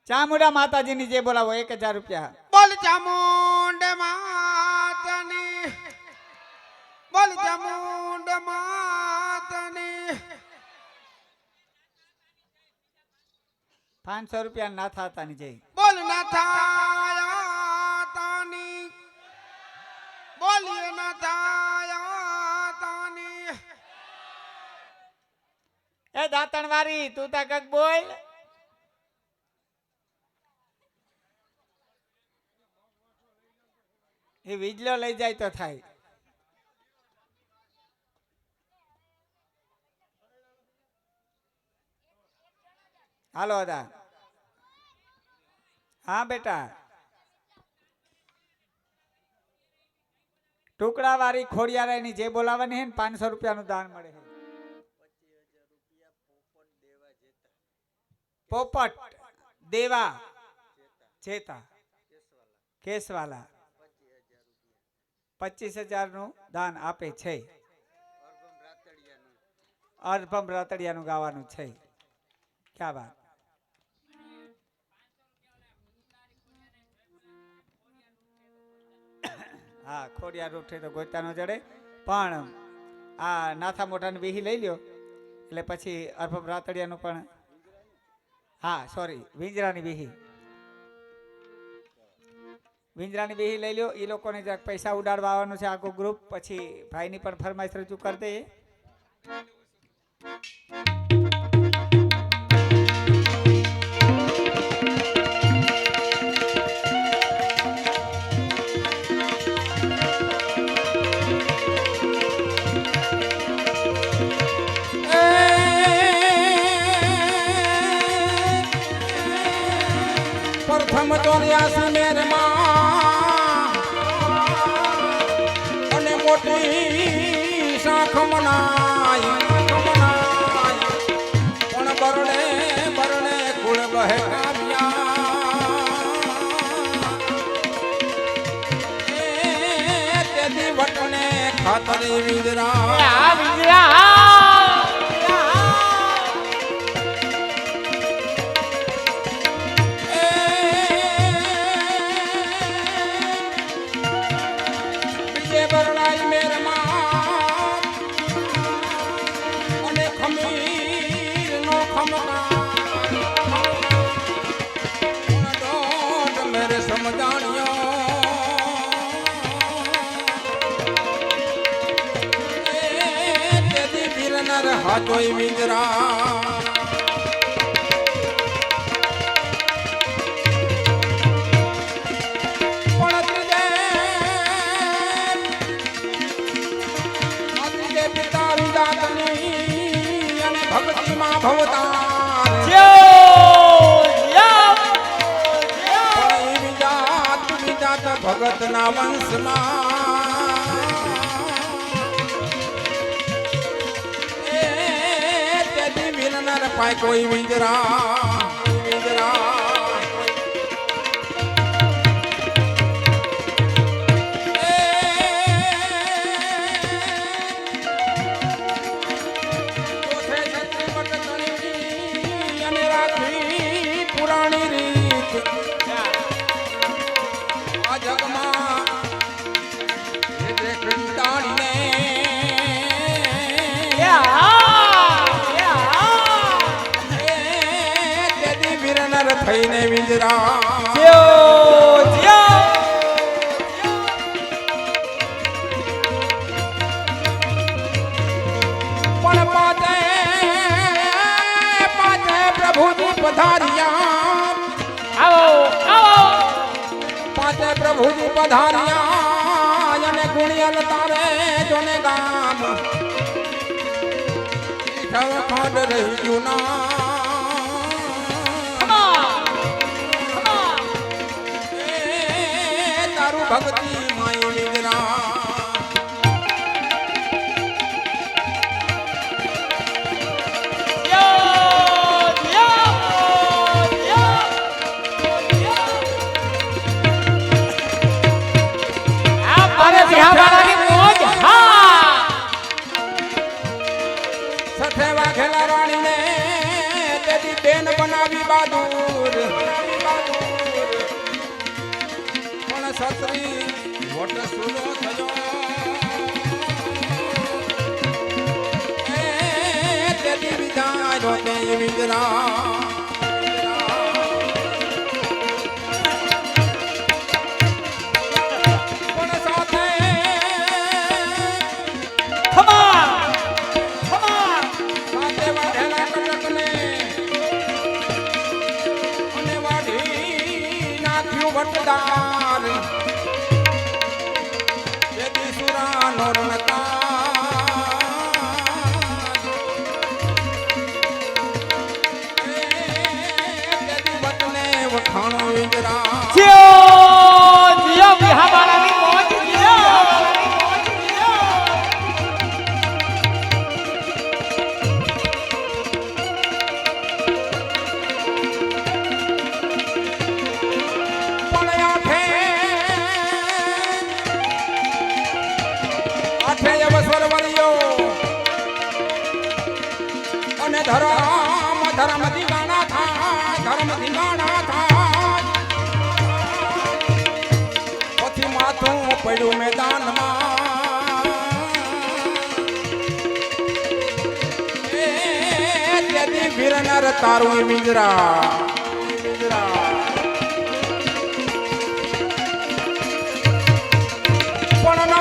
ચામુંડા માતાજીની જે બોલાવો 1000 રૂપિયા. બોલ ચામુંડા માતાની, બોલ ચામુંડા માતાની. 500 રૂપિયા ના થાતાની જય. બોલ ના થાયા તાની, બોલીએ ના થાયા તાની. એ દાંતણ વાળી તું તા કક બોલ. એ વીજળો લઈ જાય તો થાય. હાલો દા. હા બેટા, ટુકડા વાળી ખોડિયારાની જે બોલાવાની હે ને 500 રૂપિયાનું દાન મળે છે. પોપટ દેવા જેતા કેસવાલા 25,000 નું દાન આપે છે. અર્ભમ રાતડિયાનું ગાવાનું છે. ક્યાં વાત. હા ખોડિયાર રૂઠે તો ગોતા ન જડે, પણ આ નાથા મોટાની વિહી લઈ લ્યો એટલે પછી અર્ભમ રાતડિયાનું પણ. હા સોરી, વિંજરાની વિહી લઈ લ્યો. એ લોકોને જરાક પૈસા ઉડાડવા આવવાનું છે આખું ગ્રુપ. પછી ભાઈની પણ ફરમાઈશ રજૂ કરી દઈએ. પ્રથમ તો રિયાસી મેર માં અને મોટી શાખ મનાય પણ બરણે બરણે કુળ બહે કાવ્યા તેથી વટને ખાતરી વિજરા. હાથોય વિજરા પિતા વિદાતની અને ભક્તિમાં ભવતાર વિજાત ભગતના વંશમાં પાય કોઈ વિંજરા અને રાખી પુરાણી રીત આ જગમાં થઈને વિજરા પણ પાતે પાતે પ્રભુજી પધાર્યા. પાતે પ્રભુજી પધાર્યા અને ગુણિયલ તારે જોને ગામ ખંડ રહી જુના ભક્તિ માય વિજરા. સઠે વાઘેલા રાણીને તેથી બેન બનાવી બહાદુર. સુરો થયો એ તેદી વિદાય રોતે વિજરા વટદાર જેદી સુરાનો રણકાર જેદી વતને વખાણો વિજરા જીઓ વિહાવાળાની મોજ જીઓ અને ધર્મ ધીંગાણા થાય ધર્મ ધીંગાણા થાય પછી માથું પડ્યું મેદાનમાં એ તેથી વીરનર તારું વિજરા પણ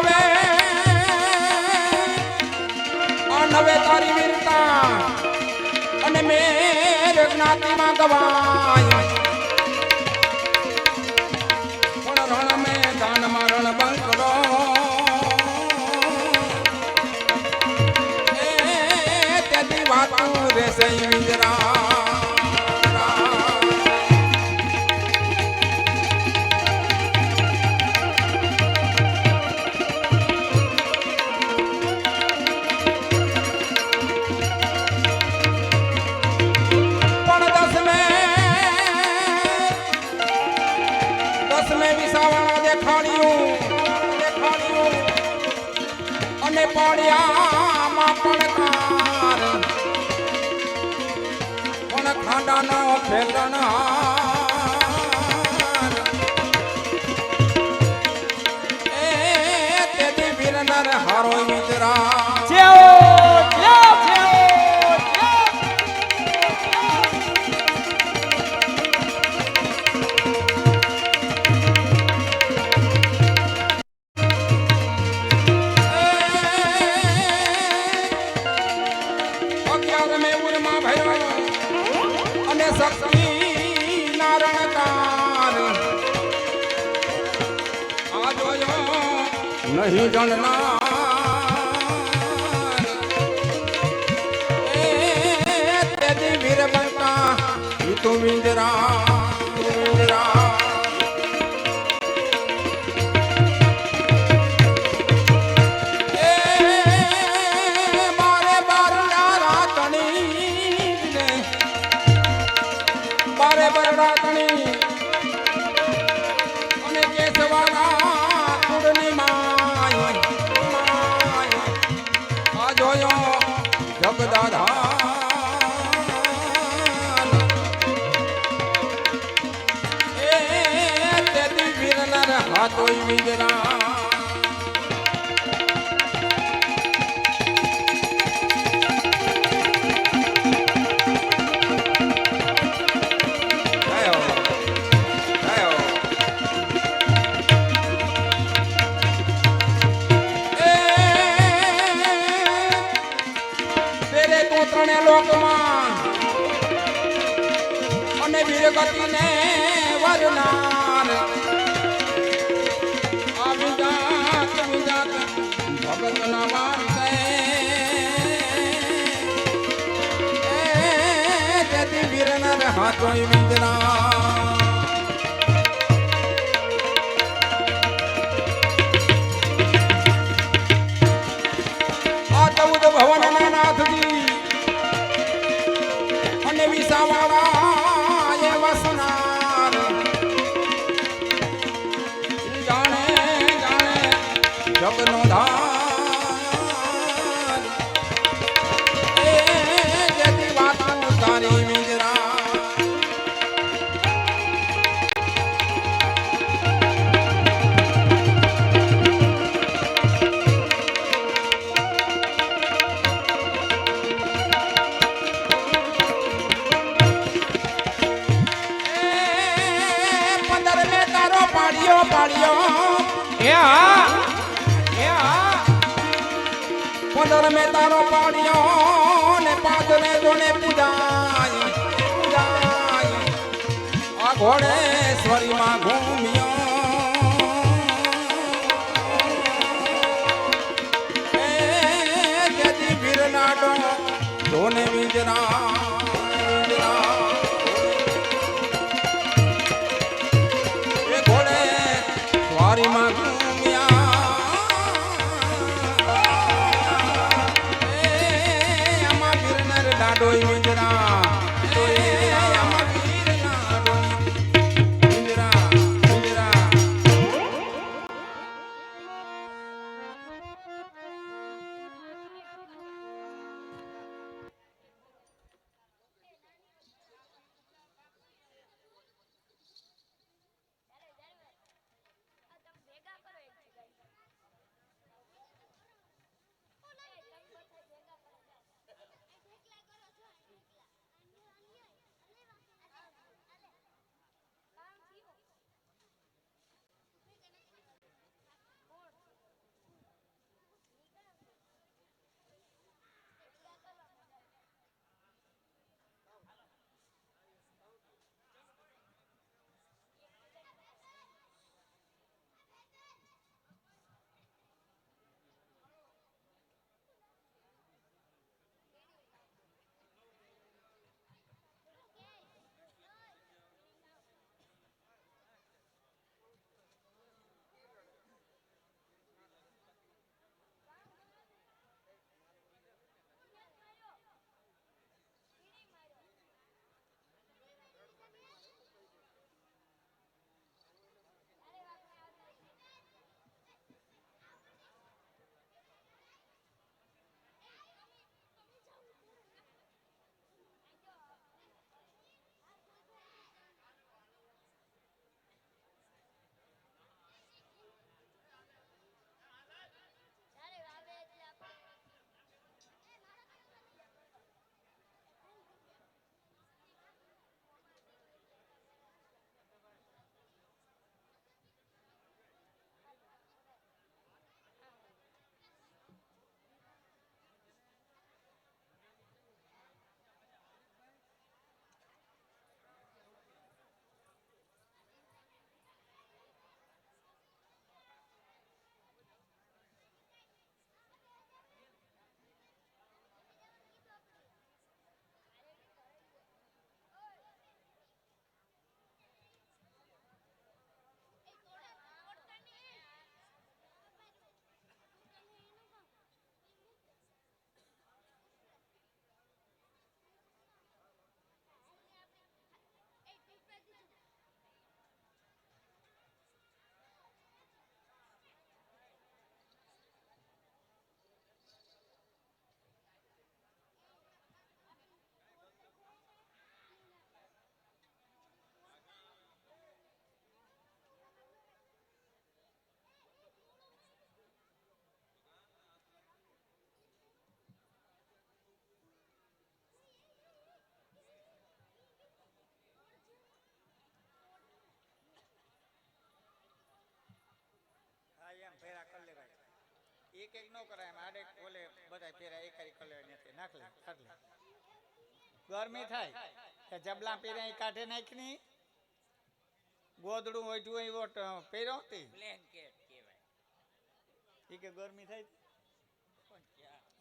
નવે તારી વીરતા અને મેર જ્ઞાતિમાં ગવાય પણ રણ મેદાનમાં રણ બંકડો એ તેથી વાતું રહેશે વિજરા અને પાડ્યામાં પડકાર પણ ખાડાનો ફેરણહાર એ તેથી વીરનર હારો વિજરા શક્તિ નારણકાર આ જોયો નહીં જણનાર એ તેદી વીર બનતા તું વિંદરા બારે બરડાતણી અને કેસવાળા કુળની માય આ જોયો જગદાધા એ તેથી વીરનર હાથોય વિજરા ત્રણે લોકમાં અને વીરગતિને વરનાર આવી જાત ભગતના વારસે તેથી વીરનર હાથોય વિજરા આ 14 ભવનના નાથજી અને વિસાવાળા એ વસનાર જાણે જગનો ધાર એ જેથી વાતું તારી વિજરા પંદર મેં તારો પાડ્યો ને પાદરે જોને પૂજાય પૂજાય આ ઘોડેશ્વરીમાં ઘૂમ્યો એ જેથી ભીરનાડો જોને વિજરા એ ઘોડેશ્વરીમાં ડોઈ વિંજરા ડોઈ આમાં વીરના ડોઈ વિંજરા વિંજરા એક એક નો કરાય એમ આડે ઓલે બધા પેરા એક હારી કલર નથી નાખ લે કાઢ લે ગરમી થાય કે જબલા પેરા ઈ કાઢે નાખની ગોદડું ઓઢું એવો પેરો હતી બ્લેન્કેટ કહેવાય ઈ કે ગરમી થાય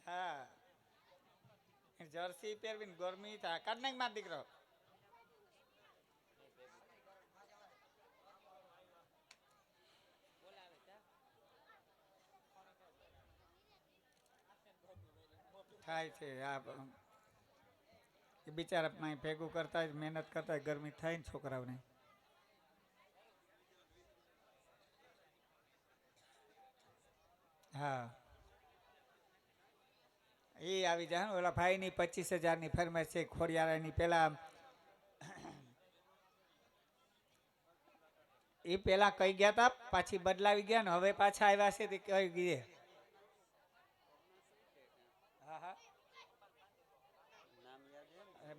હા જર્સી પહેરવીને ગરમી થાય કાઢ નાખ માર દીકરો થાય છે આ બિચારા ભેગું કરતા મહેનત કરતા ગરમી થાય ને છોકરાઓને હા એ આવી જાય ને ઓલા ભાઈની 25,000ની ફરમાઈશ છે ખોડિયારાની પેલા એ પેલા કઈ ગયા તા પાછી બદલાવી ગયા ને હવે પાછા આવ્યા છે તે કઈ ગયે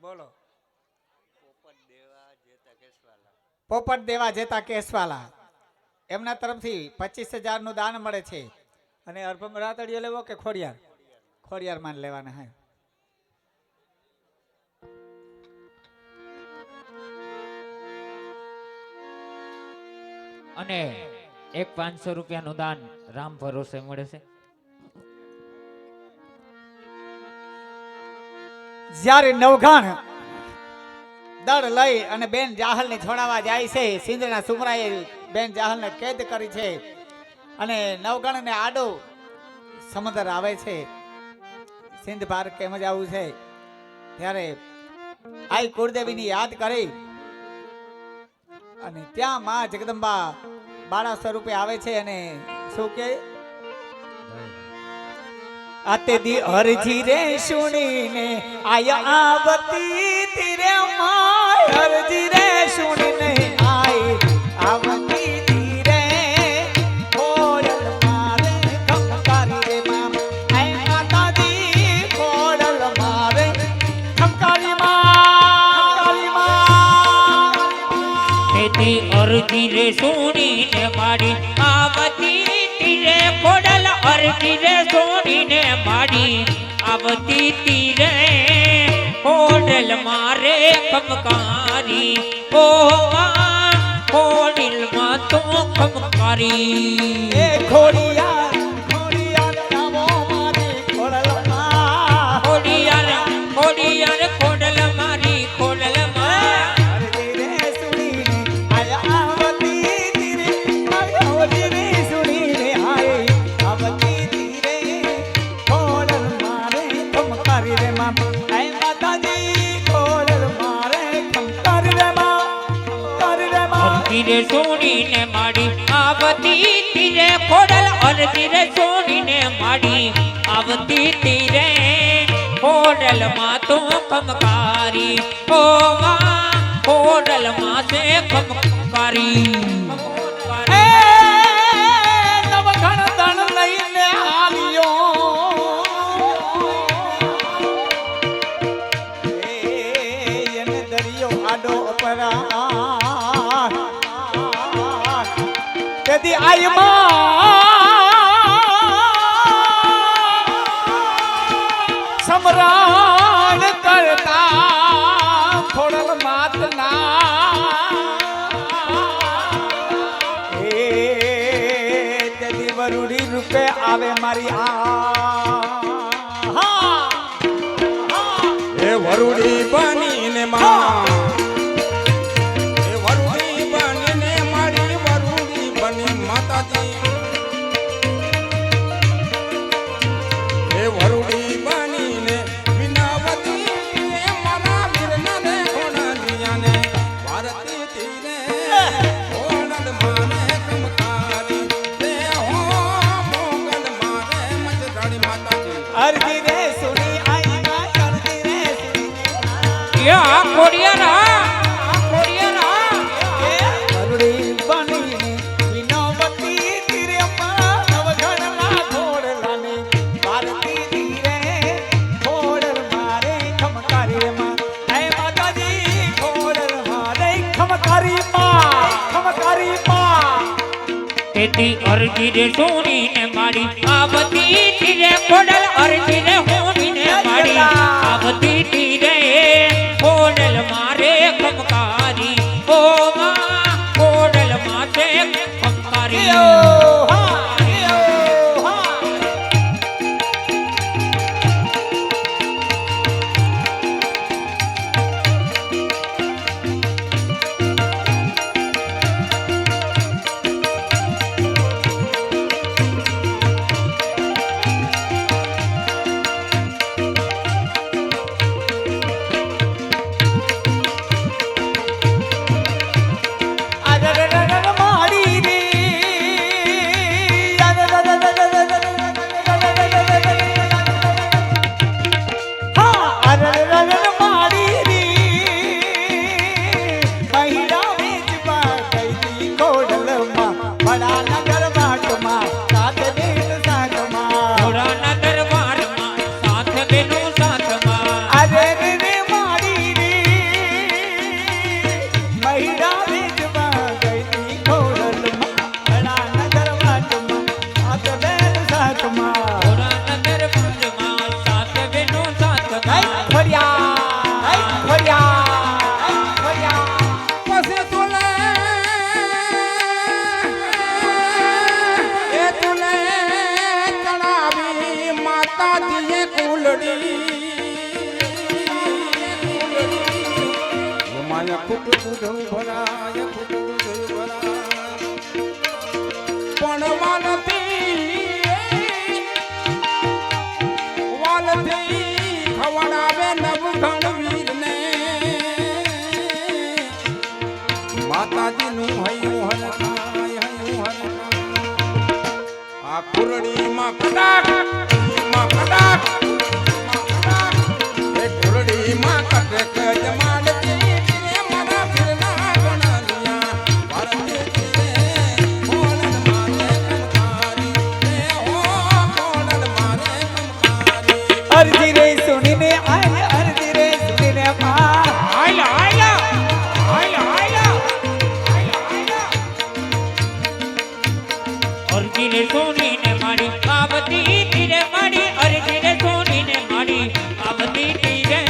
બોલો પોપટ દેવા જેતા કેસવાલા એમના તરફથી 25,000 નું દાન મળે છે અને અર્પમ રાતડીઓ લેવો કે ખોડિયાર ખોડિયારમાં લેવાના હે. અને એક 500 રૂપિયાનું દાન રામ ભરોસે મળે છે. જ્યારે નવઘણ દળ લઈ અને બેન જાહલ ને છોડાવવા જાય છે, સિંધના સુમરાએ બેન જાહલ ને કેદ કરી છે અને નવઘણ ને આડો સમુદ્ર આવે છે, સિંધ પાર કેમ જ આવું છે, ત્યારે આઈ કુળદેવીની યાદ કરી અને ત્યાં માં જગદંબા બાળા સ્વરૂપે આવે છે અને શું કે આતે દી હરજી રે સુણીને આયા આવતી તીરે માય હરજી રે સુણીને આય આવતી તીરે ખોડલ મારે ખમકારી રે માં આય માતાજી ખોડલ મારે ખમકારી માં તેથી અરજી રે સોનીને માડી આવતી તીરે ખોડલ અરજી રે સોનીને માડી આવતી તીરે ખોડલ મારે ખમકારી ઓ માં ખોડિલ માં તો ખમકારી એ ખોડિયા ખોડિયા નામો મારે ખોડલ માં ખોડિયાર ખોડિયાર ખોડલ મારી ખોડલ માં હરજી રે સુણીને આયા આવતી તીરે હરજી રે સુણીને આય આવતી તીરે ખોડલ મારે ખમકારી રે માં આય માતાજી ખોડલ મારે ખમકારી રે માં ખમકારી રે માં અરજી રે સોનીને માડી આવતી તીરે ખોડલ અરજી રે સોનીને માડી આવતી તીરે ખોડલ માં તો ખમકારી ઓ માં ખોડલ માં છે ખમકારી એ નવઘણ દણ લઈને આવ્યો એને દરિયો આડો અપરા તેથી આયમાં સમરાણ કરતા ખોડલ માતના તેથી વરુડી રૂપે આવે મારી એ વરુડી બનીને માં એ વરુડી બનીને મારી વરુડી બની માતાજી એ વરુડી બનીને વિનાવતી એ મારા વીરના ને કોણાલિયાને ભારતી તીરે ઓણદ માને કમકારી તે હો મોગલ મારે મચરાણી માતાજી અરજી રે સુની આઈ માં અરજી રે સુની યા ખોડિયારા ખોડિયારા વરુડી બનીને વિનોવતી તીરે માં નવઘણના ખોડલાને ભારતી તીરે ખોડલ મારે ખમકારી રે માં હે માતાજી ખોડલ મારે ખમકારી માં તેથી અરજી રે સોનીને માડી આવતી તીરે ખોડલ અરજી રે હોનીને માડી આવતી તીરે ખોડલ મારે ખમકારી ઓ માં ખોડલ માથે ખમકારી કે કુલડી માયા ખુટ દૂધ ભરાય ખુટ દૂધ ભરાય પણ વાલથી ખવડાવે નવઘણ વીરને માતાજીનું હૈયું હરખાય હૈયું હરખાય આ કુરડીમાં કડાક એ કુરડીમાં કટક જમાડતી રે મારા ફિરના ગણલિયા ભારતી રે કોણન મારે કમકારી રે હો કોણન મારે કમકારી અરજી રે સુનીને આય અરજી રે સુનીને અરજી રે સોનીને માડી આવતી તીરે માડી અરજી રે સોનીને માડી આવતી તીરે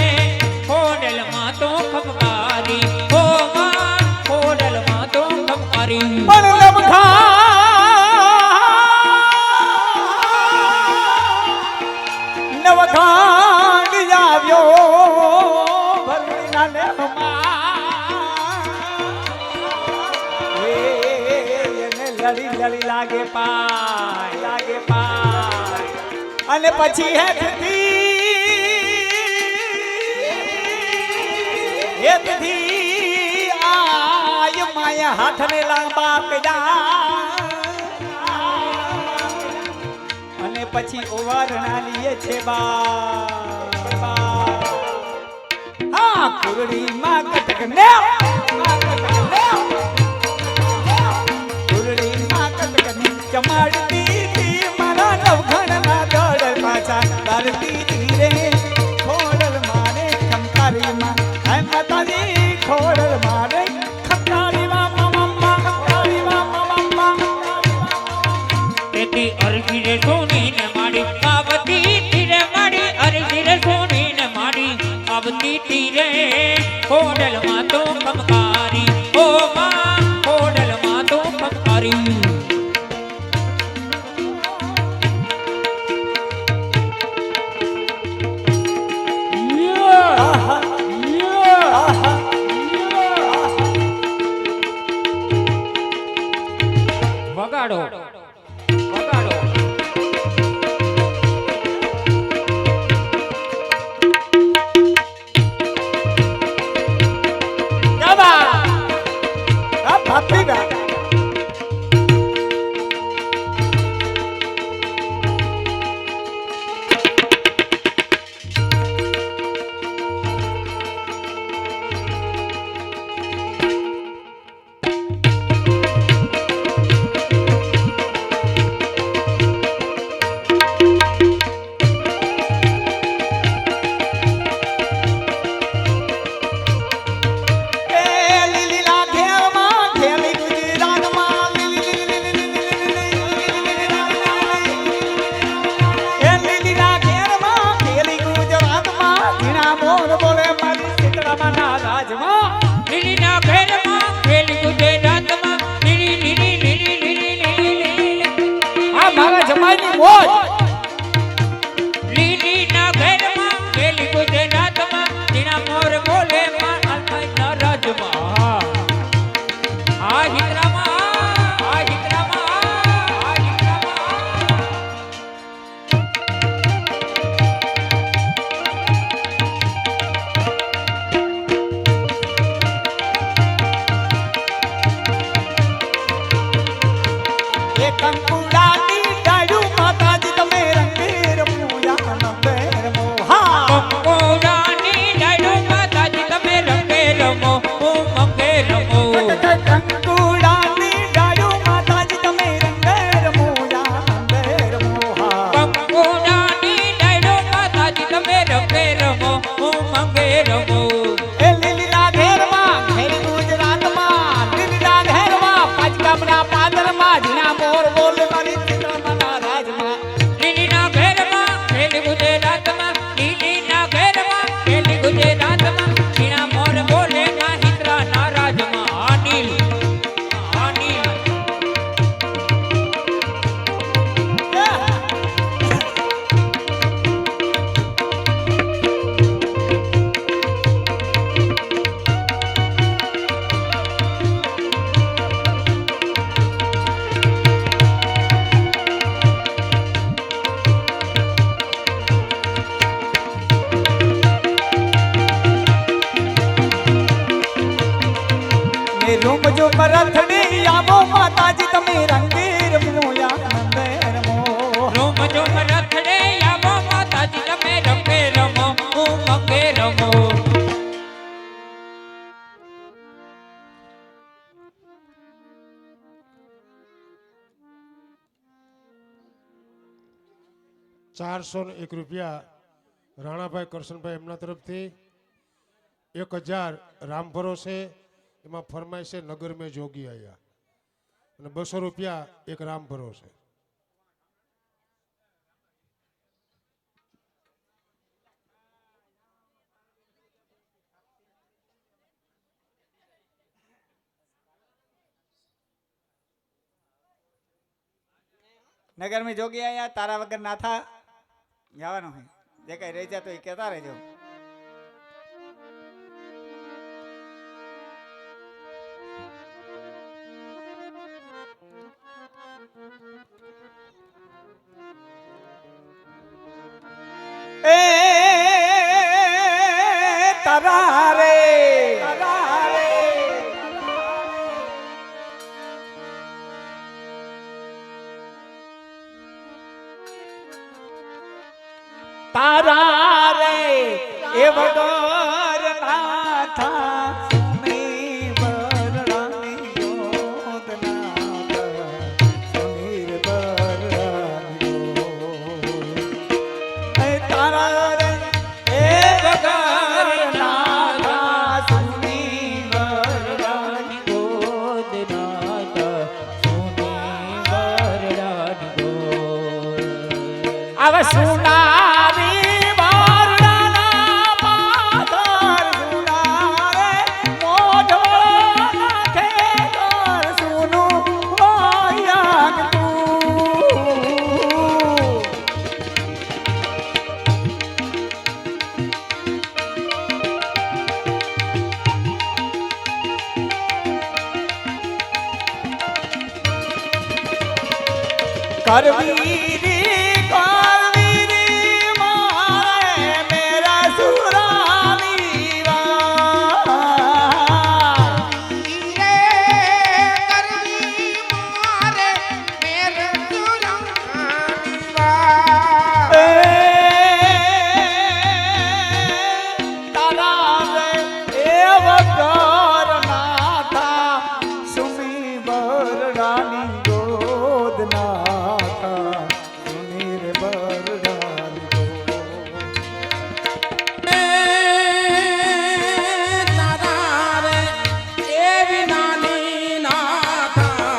ખોડલમાં તો ખમકારી હો માં ખોડલમાં તો ખમકારી પણ નવખાંડ આવ્યો ભરણીના નેહમાં એને લડી લડી લાગે પાય અને પછી હેતથી આય માયા હાથને લાંબા કર્યા અને પછી ઓવારણા લીએ છે બા હા કુરડી માં કટક ને કુરડી માં કટક ને ચમાડતી તી મારા નવઘણ ના દળ પાછા ધરતી ધીરે ખોડલ મારે ખમકારી માં હે માતાજી ખોડલ મારે ખમકારી માં તેથી અરજી રે સોનીને માડી આવતી તીરે માડી અરજી રે સોનીને માડી આવતી તીરે ખોડલમાં તો ખમકારી ઓ માં ખોડલમાં તો ખમકારી વગાડો વગાડો ભક્તિ ગા લીલીના ઘેરમાં ખેલી ગુજરાતમાં લીલી લીલી લીલી લીલી લીલી લીલી આ મારા જમાઈની મોજ લીલીના ઘેરમાં ખેલી ગુજરાતમાં જીણા મોર બોલે માં અલફાઈના રાજમાં આ હિતરામાં આ હિતરામાં આ હિતરામાં એ કંકુડાની ડાળું માતાજી રૂમ જો રથડી આવો માતાજી તમે રંગે રમો આનંદે રમો રોમ જો રથડે આવો માતાજી તમે રંગે રમો મંગે રમો. ₹401 રાણાભાઈ કરશનભાઈ એમના તરફથી 1000 રામ ભરોસે એમાં ફરમાય છે નગર મેં જોગી આયા અને ₹200 એક રામ ભરોસે. નગર में જોગી આયા તારા વગર ના થા જવાનું હે જે કઈ રહી જાય તો એ કહેતા રહેજો. એ તારા રે તારા રે એ વગર ના થા સુની બરડાની જોત ના સુનીર બરડાની એ તારા રે એ વગર ના થા સુની બરડાની ગોદ નાતા સુની વરડાની ગોદ. આવ સુના करवीरी करवीरी मारे मेरा सुरानी वा रे કરવી મારે મેરે સુરાની વા ए तारा रे ए वगर नाथा सुमी बरडानी गोद नाथा सुनी रे बरडानी તારા રે એવી નાની નાથા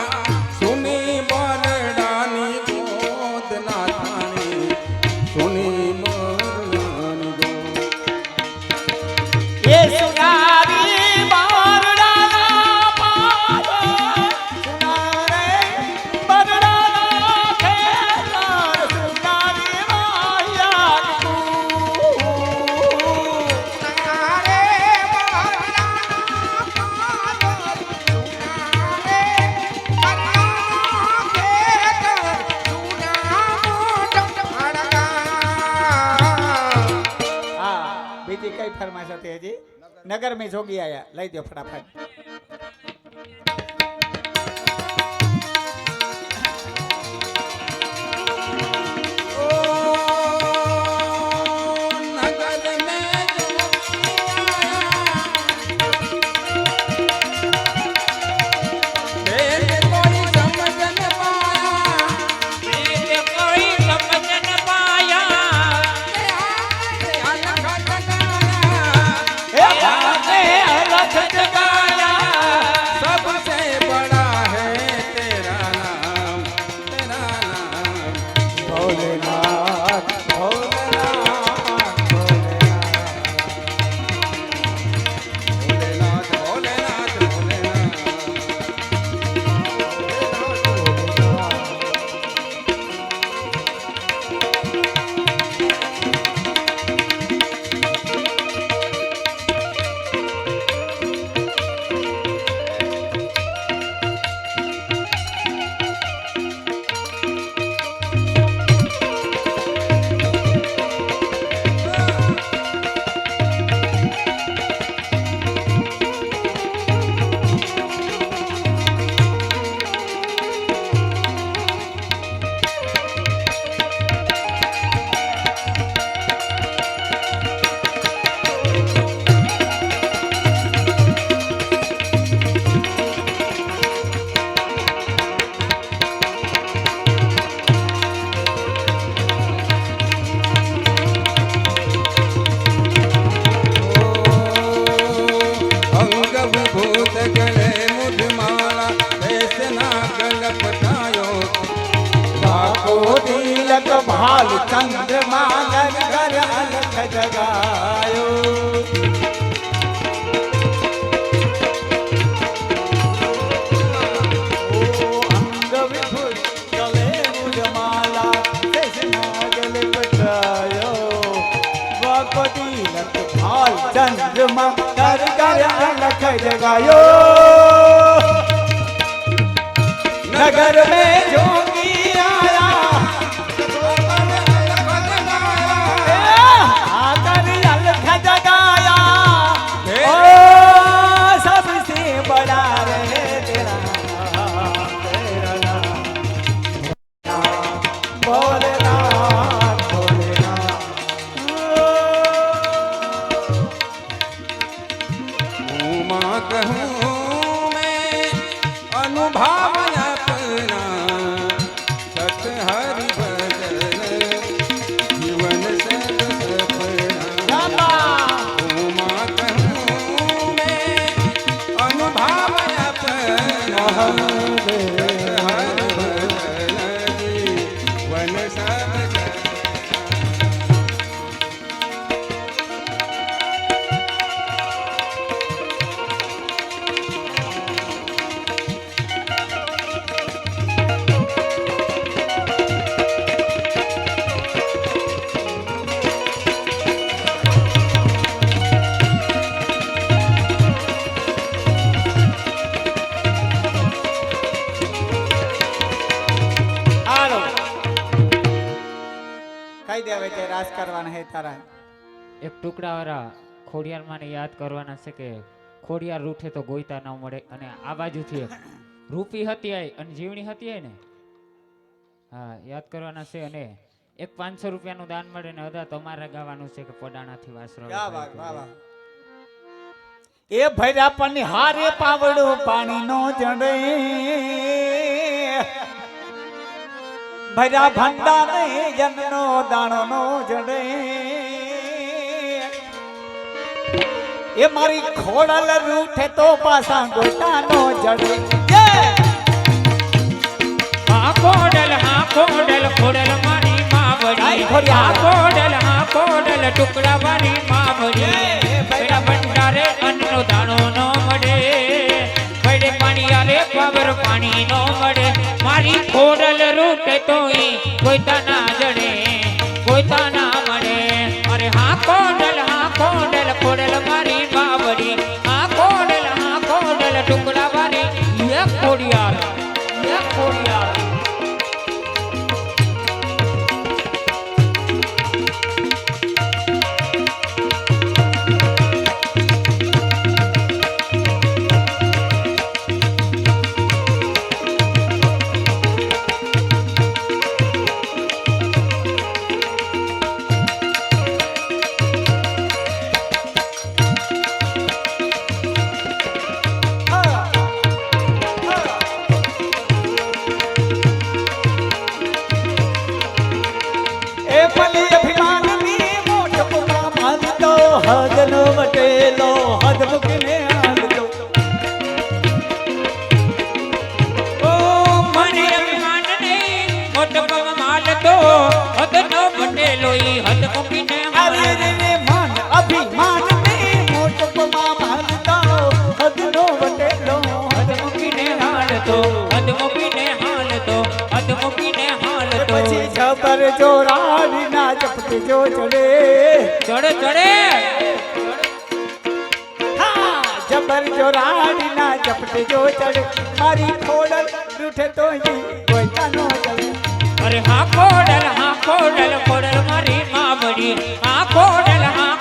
સુની બરડાની ગોદ નાથાની સુની બરડાની ગોદ ये सुनारी बरडाना पाद सुनारे बरडाना खेतर सुनारी माया સુનારે બરડાના પાદર સુનારે બરડાના ખેતર સુના મોઢ હડગા हाँ बीजी कई फरमाइश होती है जी नगर में जोगी आया लई दो फटाफट નગર મેં કોઈ સમજ ન પાયા મેરે કોઈ સમજ ન પાયા ए भागे अलख जगाया ભાલ ચંદ્રમા ઘર ઘર અલખ જગાયો ચંદ્રમા ઘર ઘર અલખ જગાયો नगर में जोगी आया आकर अलख जगाया ओ सबसे बड़ा रे तेरा भोलेनाथ माँ कहूँ मैं अनुभव કઈ દેવે તે રાસ કરવાના હે તારા એક ટુકડાવાળા ખોડિયારમાંને યાદ કરવાના છે કે ખોડિયાર રૂઠે તો ગોઈતા ન મળે અને આ બાજુથી એક રૂપી હતી આય અને જીવણી હતી આય ને હા યાદ કરવાના છે અને એક 500 રૂપિયાનું દાન મળે ને અદા તમારે ગાવાનું છે કે પડાણાથી વાસરો વાહ વાહ વાહ એ ભર્યા પણ હારે પાવડો પાણી નો જડે ભર્યા ભંડાર જનનો દાણો નો જડે એ મારી ખોડલ રૂઠે તો પાછા ગોટા નો જડે હા ખોડલ ખોડલ મારી માવડી હા ખોડલ ટુકડા મારી માવડી ભર્યા ભંડારે અન્નનો દાણો નો મળે ભડે પાણી આલે પાવર પાણી નો મળે મારી ખોડલ રૂટે તો કોઈતા ના જડે કોઈતા ના મળે અરે હા ખોડલ ખોડલ મારી બાવડી હા ખોડલ ટુકડા મારી યે ખોડિયાર હદનો વટેલો હદ મુકને હાલતો ઓ મને અભિમાન નહીં મોટપમ માલતો હદનો વટેલો હદ મુકીને અરે રે માન અભિમાન ને મોટપમાં માલતો હદનો વટેલો હદ મુકીને હાલતો હદ મુકીને હાલતો હદ મુકીને હાલતો પછી ખબર જોરાડી ના ચપટી જો ચડે ચડે જબર જોરાડી ના ચપટી જો ચડે મારી ખોડલ રૂઠે તો કોઈ કાનો ચડે અરે હા ખોડલ મારી માવડી હા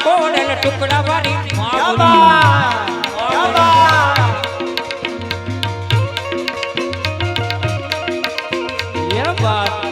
ખોડલ ટુકડા મારી માવડી ये बात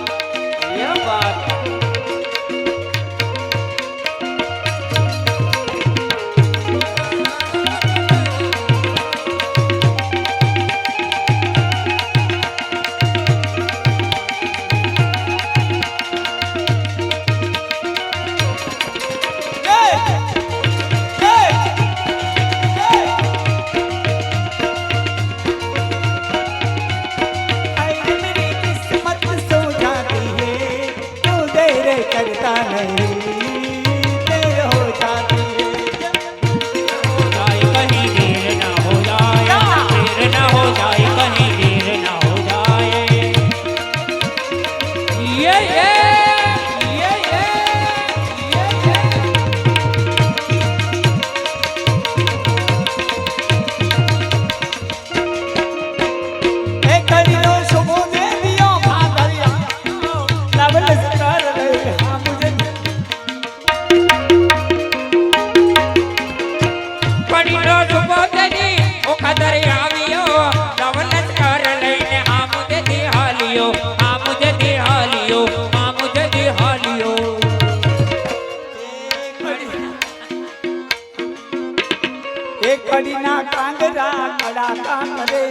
કડીના કાંગરા કડાકા કરે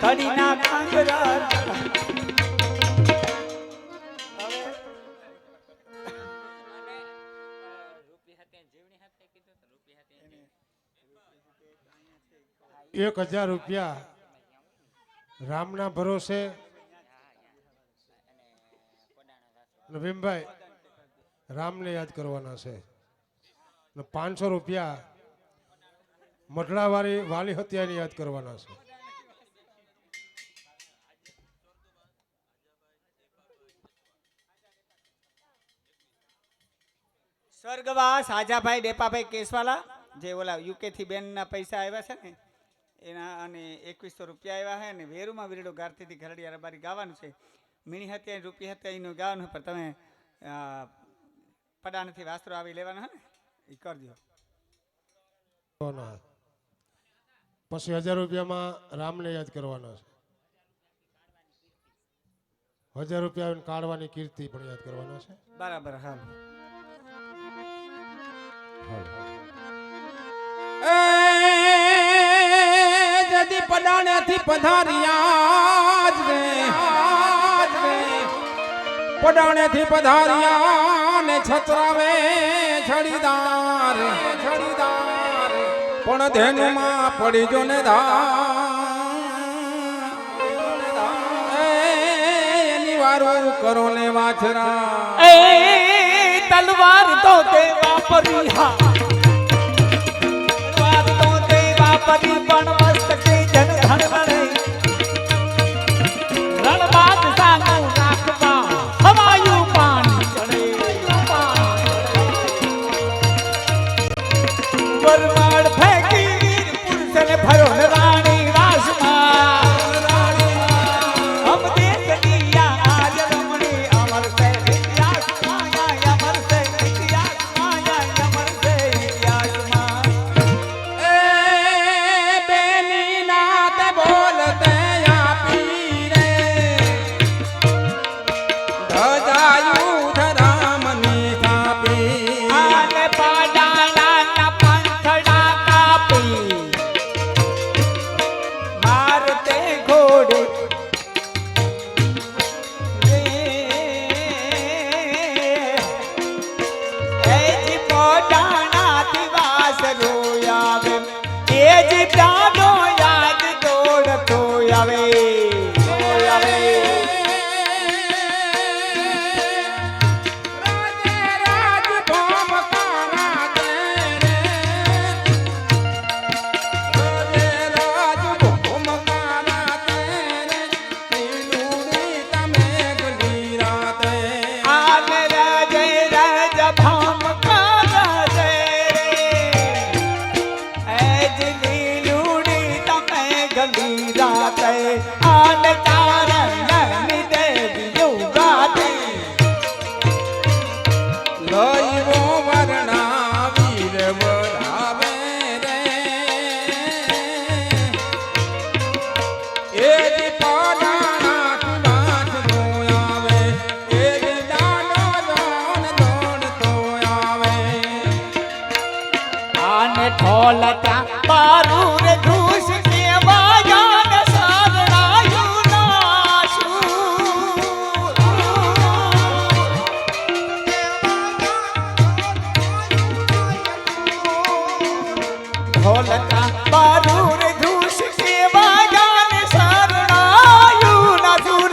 કડીના કાંગરા ₹1000 રામના ભરોસે ભીમભાઈ રામને યાદ કરવાના છે અને ₹500 મઢડાવાળી વાલી હત્યાને યાદ કરવાના છે. સ્વર્ગવાસ આજાભાઈ ડેપાભાઈ કેસવાલા જે ઓલા યુકે થી બેનના પૈસા આવ્યા છે ને એના અને ₹2100 આવ્યા છે અને વેરુમાં વીરડો ગારતીથી ઘરડિયા રબારી ગાવાનું છે. મીણી હત્યા રૂપી હત્યા એનું ગાવાનું પણ તમે પડાણથી વાસ્ત્રો આવી લેવાના ને એ કરજો. પછી ₹1000 રામને યાદ કરવાના છે. ₹1000 કાઢવાની કીર્તિ પણ યાદ કરવાના છે. બરાબર. હા જદી પડાણેથી પધારિયા જ રે પડાણેથી પધારિયા ને છતરાવે છડીદાર પણ ધેનુમાં પડી જો ને એની વારું કરો ને વાછરા એ તલવાર તો તે વાપરી હા તલવાર તો તે વાપરી પણ મસ્તકે જન ધન મળે રણબાદ સાનું નાખવા હવાયું પાણી ચડે વરમાડ ફેંકી વીર પુરુષને ભરો ને રાણી વાસમાં હમ દેશ દિયા આજ રમણી અમર સે ઇતિહાસ માયા અમર સે ઇતિહાસ માયા અમર સે ઇતિહાસમાં એ બેની નાત બોલતે આપી રે ધજાયુધ રામની થાપી આને પાડાના પંથડા કાપી મારતે ઘોડે એજી પોડાણા દિવાસ રોયાવે એજી પ્રાણો યાદ દોડતો આવે રાજ ભોમ કાના તેરે રાજ ભોમ કાના તેરે નીલુડી તમે ગલી રાતે આને રાજે રાજ ભામ કારા છે એજ લીલુડી તમે ગલી રાતે આને તારણ દેવ્યું ગાતી લઈવો વર્ણા વીર વરાવે રે એ જી પાડાણા વાટ રોયાવે એ જી ડાનો દોન દોડતો આવે આને ઠોલતા પારૂર ધૂસ કેવા જાન સારણાયું નાશું ઢોલતા પારૂર ધૂસ કેવા જાન સારણાયું નાશું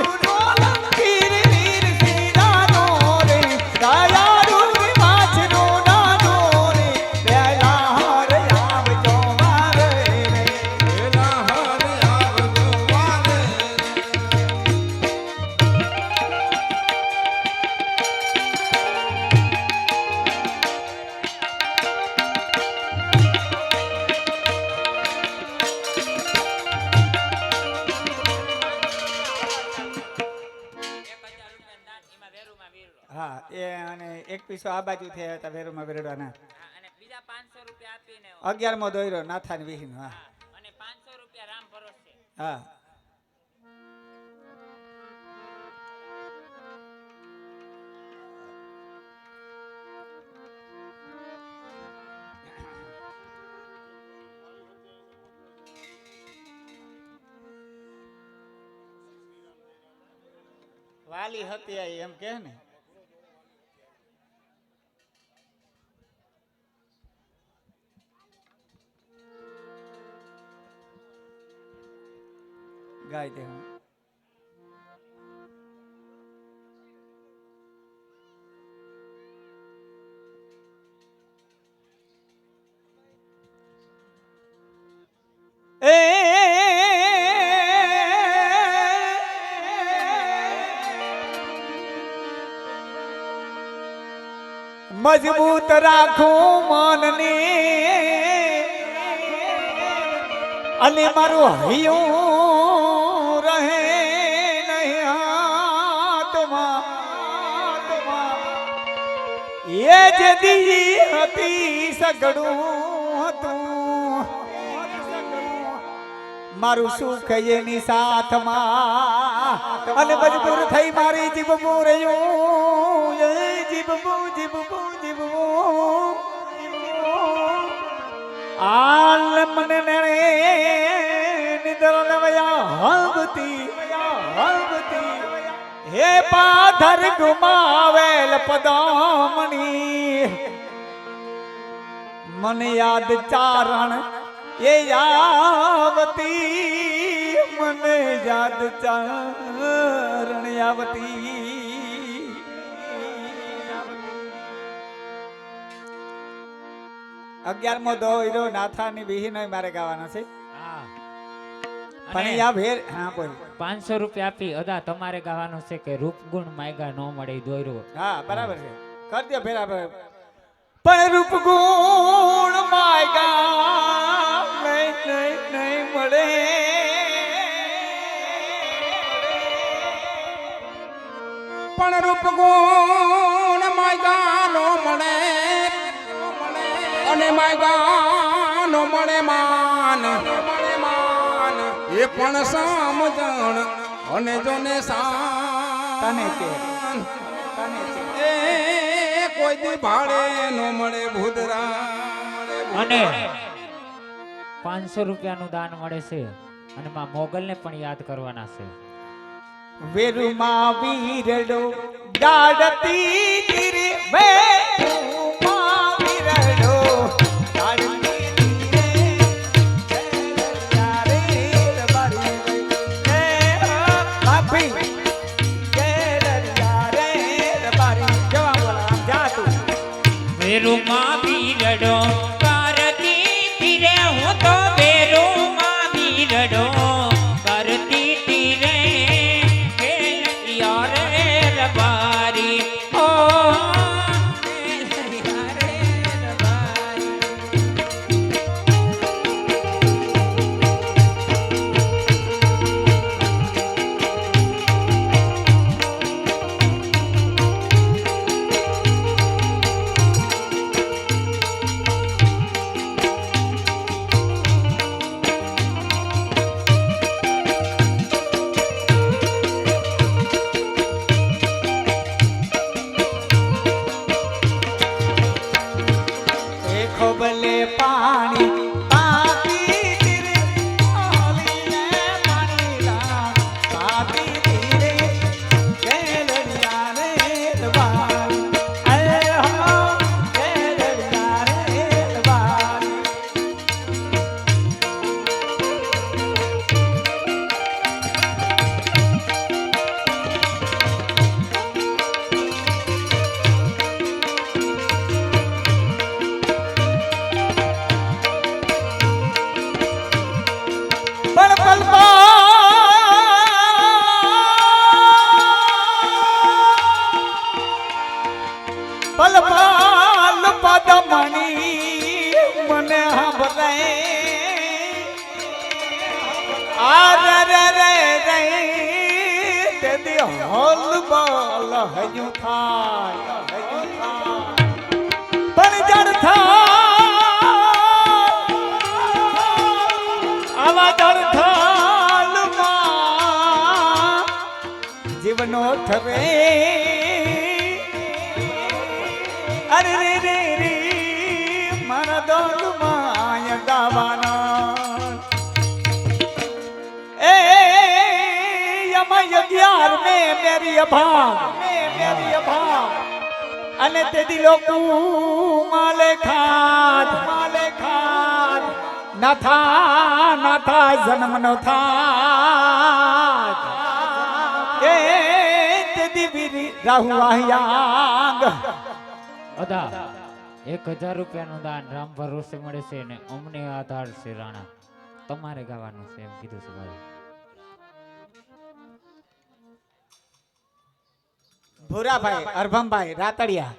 વીર વીર સીધાનો રે દયાળુ વાછનો નાનો રે પહેલા હાર આવજો મારે રે એલા હર આવજો વાલે હા એ અને એક પીસો આ બાજુ થયા હતા વેરુમાં વેરડવાના અને બીજા 500 આપીને 11મો દોયરો નાથાની વિહીન હા અને 500 રામ ભરોસે હા વાલી હતી આઈ એમ કે ને ગાય દે હું મજબૂત રાખું મનને અને મારું હૈયું રહે નહીં હાથમાં એ જે દી હતી સગડું હતું મારું સુખ એની સાથમાં અને મજબૂર થઈ મારી જીભ રહ્યું આલ મને નેણે નિદર નવયા હલગતી હે પાધર ગુમાવેલ પદામણી મને યાદ ચારણ એ આવતી મને યાદ ચારણ આવતી 11મો દોયરો નાથાની વિહીનો મારે ગાવાનો છે હા પણ આ ભેર હા બોલ 500 રૂપિયા આપી અદા તમારે ગાવાનું છે કે રૂપગુણ માયગા નો મળે દોયરો હા બરાબર છે કર દે ફેર આપણે પણ રૂપગુણ માયગા નહીં મળે પણ રૂપગુણ માયગા નો મળે અને માયગા નો મળે માન એ પણ સમજણ અને જોને તને કે એ કોઈ દી ભાડે નો મળે ભૂદરા અને 500 રૂપિયાનું દાન મળે છે અને માં મોગલને પણ યાદ કરવાના છે વેરુમાં વીરડો ગાડતી તીરે વેરુમાં વીરડો ગાડતી તીરે યારે બારી હે બાપી યારે બારી જવા બોલા જા તું વેરુમાં બીરડો કરતી તીરે હું તો વેરુમાં બીરડો કરતી તીરે બારી ઓ ખોબલે પાણી પાતી તીરે આલીને પાણી લા પાતી તીરે કેલડિયા રે દવારી અરે હો કેલડિયા રે દવારી પલ પાલ પદમણી મને હંભરે આર રે રે રે તે દી હોલ બોલ હજુ થાય પણ જડ થાય આવા જડ થાલમાં જીવનો ઠરે અરે રે રે રે મારા દોલ માય ગાવાના એ યમ 11 में મેરી અભાગ મેરી અભાગ અને તેથી લોકો માલે ખાત નાથા જન્મ નો થાત એ તેથી વીરી રાહુ આહ્યાંગ અદા 1000 રૂપિયાનું દાન રામ ભરોસે મળે છે ને અમને આધાર છે રાણા તમારે ગાવાનું છે એમ કીધું છે ભાઈ ભૂરાભાઈ અરભમભાઈ રાતડિયા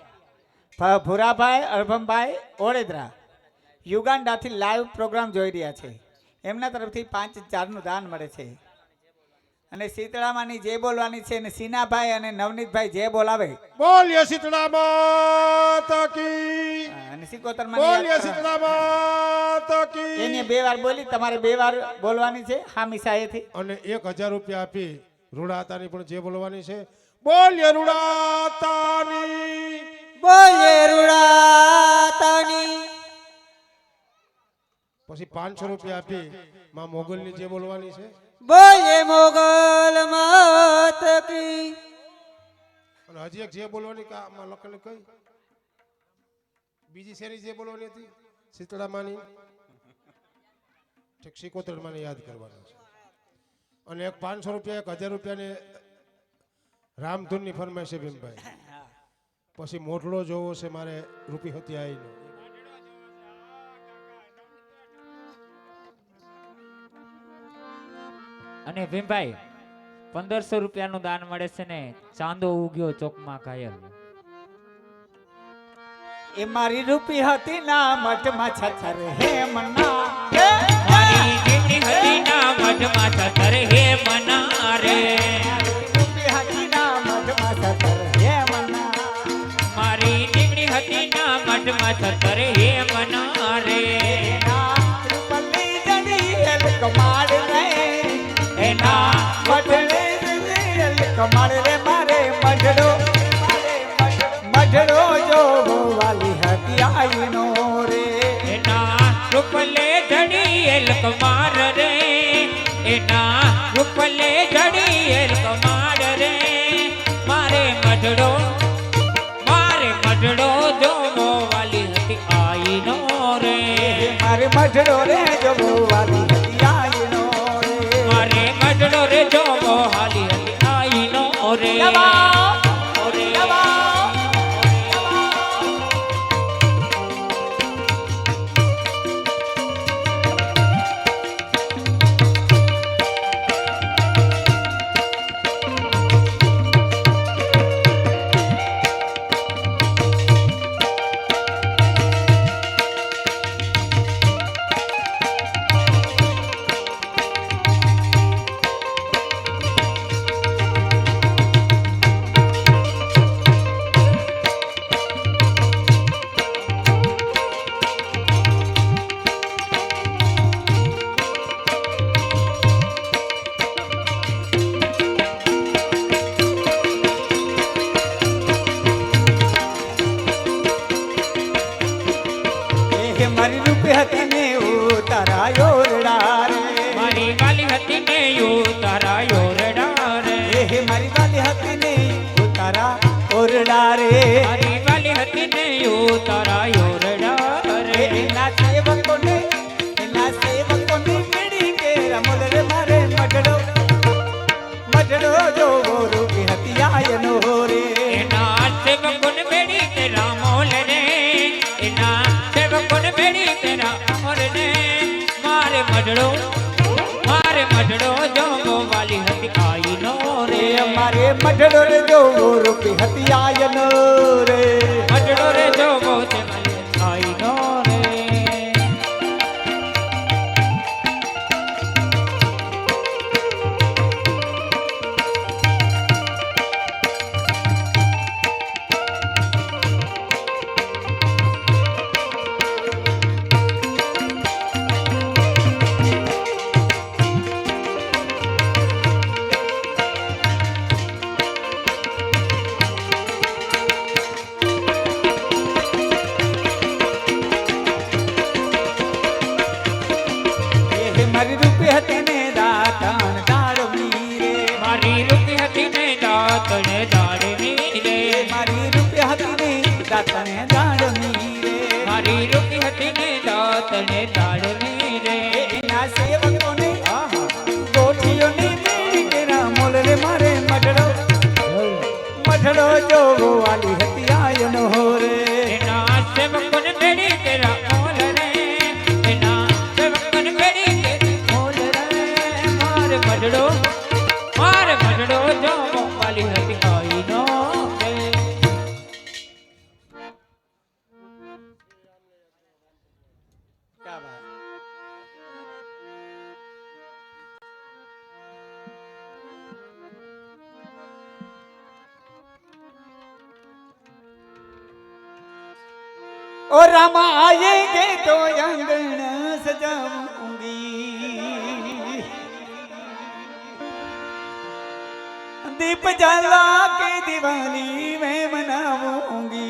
ભૂરાભાઈ અરભમભાઈ ઓળેદરા યુગાન્ડાથી લાઈવ પ્રોગ્રામ જોઈ રહ્યા છે એમના તરફથી 5,000 નું દાન મળે છે અને શીતળામાની જે બોલવાની છે અને સીનાભાઈ અને નવનીતભાઈ જે બોલાવે બોલીએ શીતળા માતા કી અને સિકોતર બોલીએ શીતળા માતા કી એની 2 વાર બોલી તમારે 2 વાર બોલવાની છે હામી સાહેથી અને 1000 રૂપિયા આપી રૂડાતાની પણ જે બોલવાની છે બોલીએ રૂડાતાની પછી 500 રૂપિયા આપી માં મોગલની જે બોલવાની છે બોલે મોગલ માત કી અને હજી એક જે બોલવાની કે આમાં લખેલી કઈ બીજી શેરી જે બોલવાની હતી શીતળામાની ઠીક સિકોતરમાને યાદ કરવાની છે અને એક 500 રૂપિયા 1000 રૂપિયાને રામધૂનની ફરમાઈશ છે ભીમભાઈ પછી મોટલો જોવો છે મારે રૂપી હતી આવીને અને ભીમભાઈ 1500 રૂપિયાનું દાન મળે છે ને ચાંદો ઉગ્યો ચોકમાં ઘાયલ એ મારી રૂપી હતી ના મઠમાં છતર હે મના મારી દીકરી હતી ના મઠમાં છતર હે મના રે રૂપી હતી ના મઠમાં છતર હે મના મારી દીકરી હતી ના મઠમાં છતર હે મના રે ના રૂપલી જડી એલ કમાડ રે એના મઢડે એલ કમાડ રે મારે મઢડો જો વાલી હતી આઈનો રે એના રૂપલે જડી એલ કમાર રે એના રૂપલે જડી એલ કમાર રે મારે મઢડો જોવો વાલી હતી આઈનો રે મારે મઢડો રે જો વાલી હતી આઈનો રે મારે મઢડો રે જોવો હાલી હતી આઈનો રે ઓરે મારી રૂપી હતી ને ઉતારાયો રડા રે મારી વાલી હતી ને ઉતારાયો રડા રે હે મારી વાલી હતી ને ઉતારા ઓરડા રે મારી વાલી હતી ને ઉતારાયો રડા રે એના સેવકોને મેળી કે રમોલ રે મારે મઢડો જો રૂપી હતી આયનો રે એના સેવકોને મેળી તે રામોલ રે એના સેવકોને મેળી તે રામોલ રે મારે મઢડો જો વાલી હતી આઈનો રે મારે મઢડો રે જો રૂપી હતી આયનો રે મઢડો રે જો તે વાલી આઈનો રે મારી રૂપી હતી ને દાતાણ દાડમની રે મારી રૂપી હતી ને દાતાણ મારી રૂકી હતી ને દાતને તાળની રે એના સેવકોને આહા ગોઠીઓની મેળી કેરા મોલ રે મારે મઢડો જોવો વાલી હતી આયનો રે એના સેવકોને મેળી તેરા મોલ રે એના સેવકોને મેળી તેરા મોલ રે મારે મઢડો જો વાલી હતી આઈનો રે ક્યા બાત ओ रामा आएंगे तो अंगन सजाऊंगी दीप जला के दिवाली मैं मनाऊंगी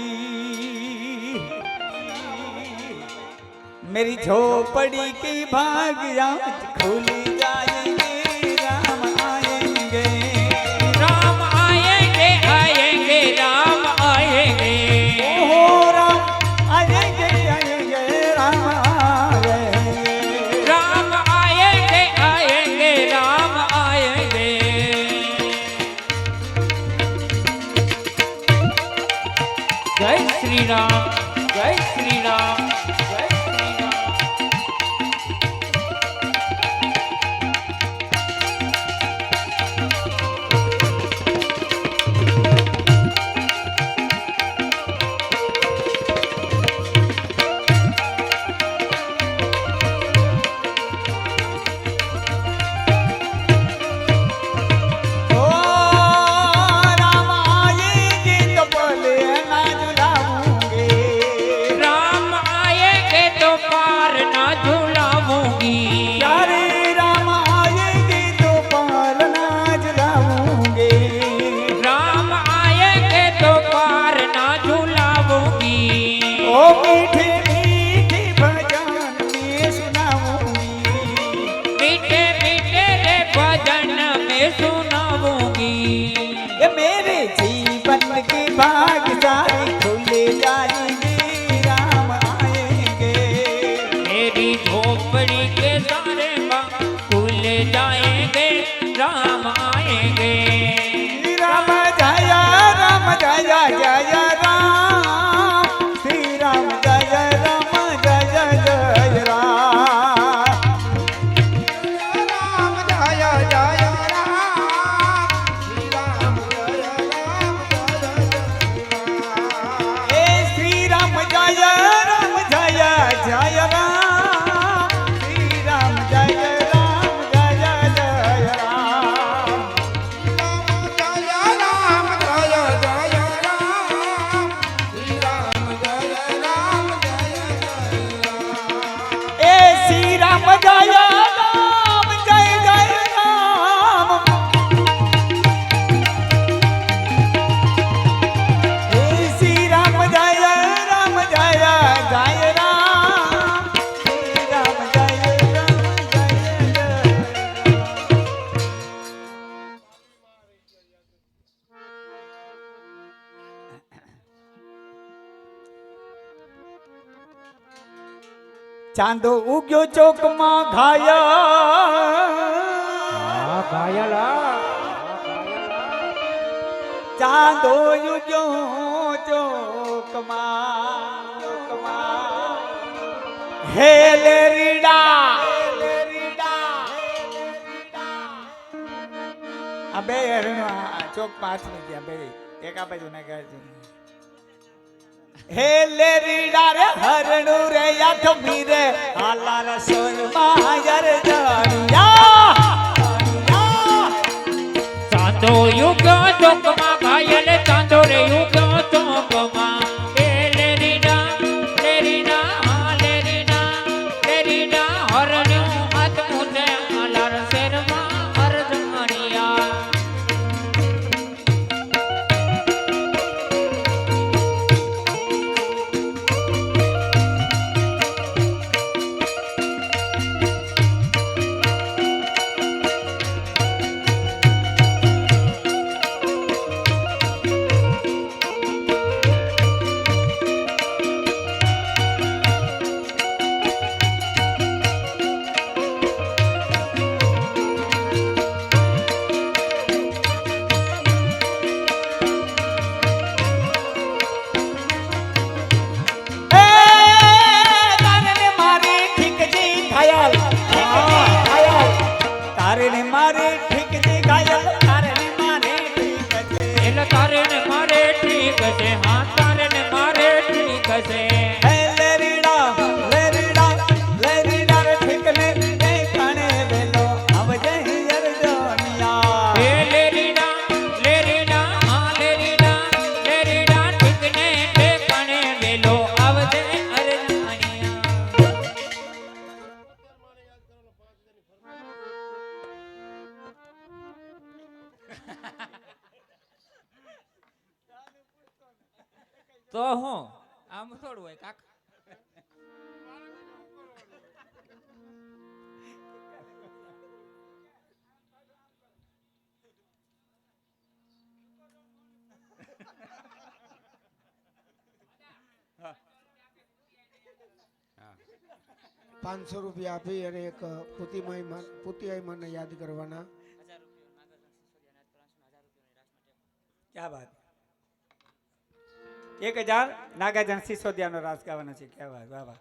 मेरी झोपड़ी की भाग आज खुल जाएंगे राम आएंगे राम आएंगे आएंगे राम आएंगे ओहो राम आएंगे आएंगे राम आएंगे राम आएंगे आएंगे राम आएंगे जय श्री राम जय श्री राम जय श्री राम ओ राम आएंगे तो बोले ना झुलाऊंगे राम आएंगे तो पार ना झुलाऊंगी प्यारे राम आएंगे तो पार ना झुलाऊंगे राम आएंगे तो पार ना झुलाऊंगी ओ मीठे मीठे भजन में सुनाऊंगी मीठे मीठे रे भजन में सुनाऊंगी ये मेरे जीवन की भाग सारी खुल जाएंगे राम आएंगे मेरी झोपड़ी के सारे बाग खुल जाएंगे राम आएंगे राम जय जय राम श्री राम जय जय राम રામ જય જય રામ શ્રી રામ જય રામ જય જય રામ ए श्री राम जय जय राम श्री राम जय जय राम જય રામ જય જય રામ શ્રી રામ જય રામ જય જય રામ ए श्री राम जय राम ए श्री राम जय राम जय जय राम श्री राम जय ચાંદો ઉગ્યો ચોકમાં ઘાયા ચાંદો ઉગ્યો ચોકમાં હે લેરીડા આ બે હરણો ચોકમાં હાથમાં ગયા બે એક આ બાજુ ને ગાજુ હે લેરીડા રે હરણું રે યાઠમી રે હાલા રસોર માયર જાણિયા ચાંદો યુગ ચોકમાં ઘાયલ ચાંદો રે યુગ ચોકમાં એ લેરીડા હરણ્યું હાથ મુંડે આલાર શેરમાં હરજણિયા તો હું આમ થોડું હોય કાકા. ₹500 આપી અને એક પુતિયાઈ મને યાદ કરવાના. ક્યાં વાત 1000 નાગાજન સિસોદિયાનો રાસ ગાવાનો છે. ક્યાં વાત, વાહ વાહ.